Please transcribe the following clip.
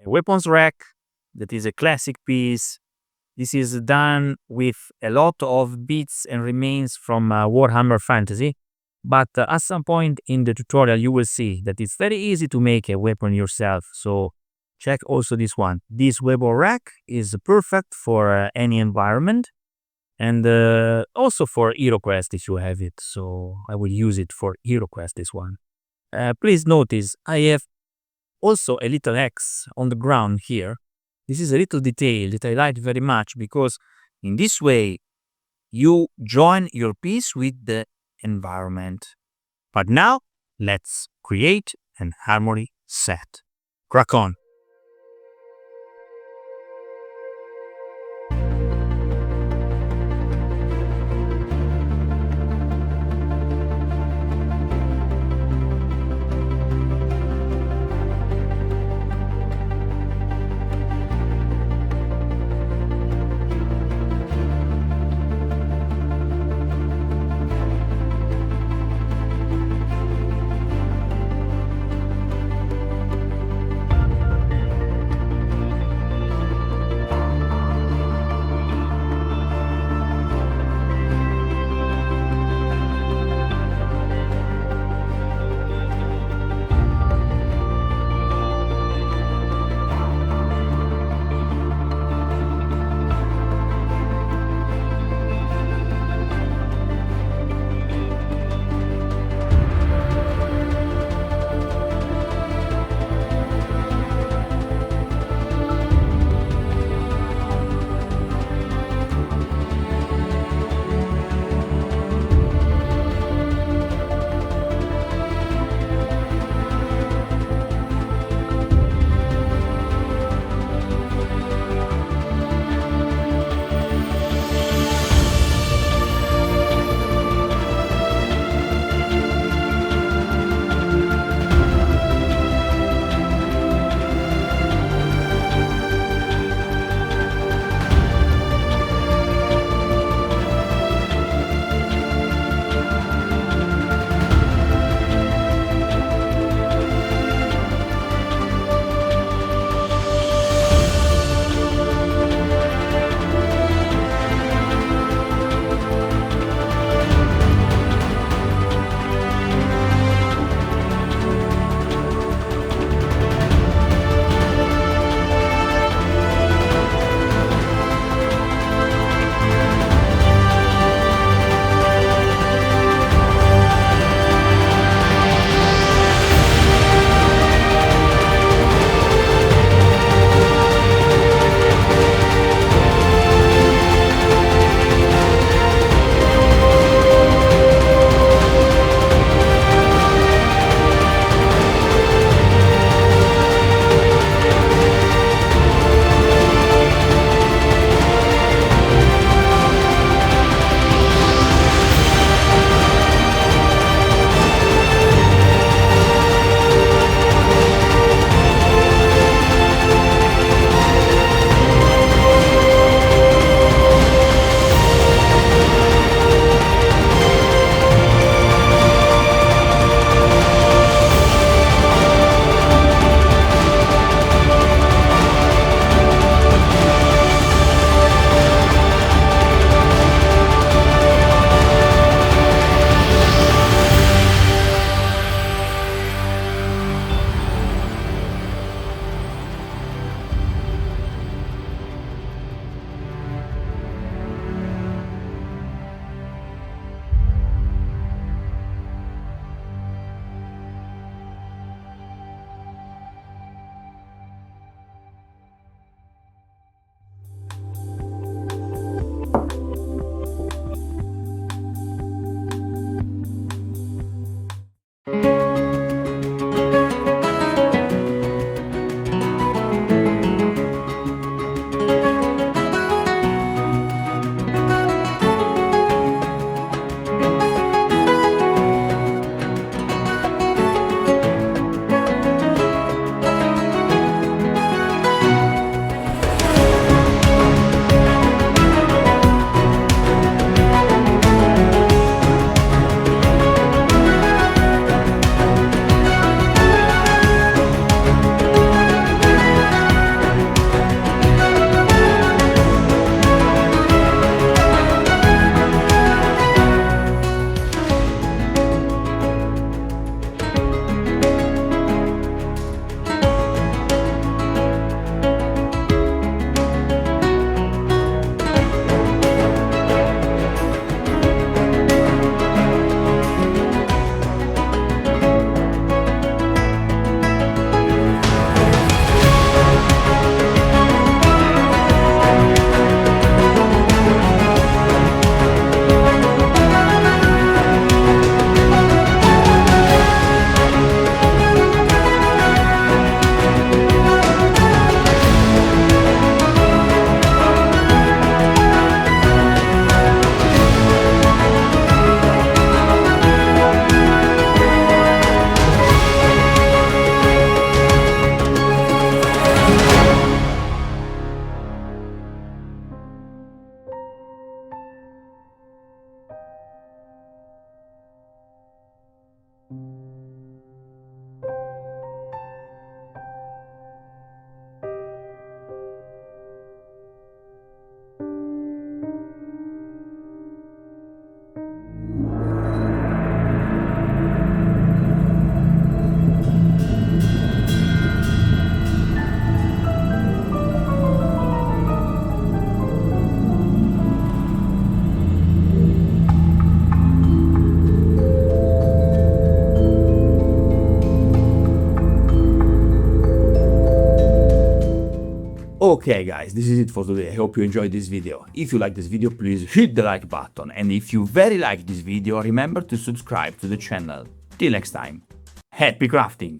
weapons rack. That is a classic piece. This is done with a lot of bits and remains from Warhammer Fantasy. But at some point in the tutorial, you will see that it's very easy to make a weapon yourself. So check also this one. This weapon rack is perfect for any environment. And also for HeroQuest if you have it. So I will use it for HeroQuest, this one. Please notice I have also a little X on the ground here. This is a little detail that I like very much because in this way you join your piece with the environment. But now let's create an armory set. Crack on! Okay guys, this is it for today. I hope you enjoyed this video. If you like this video, please hit the like button, and if you very like this video, remember to subscribe to the channel. Till next time, happy crafting!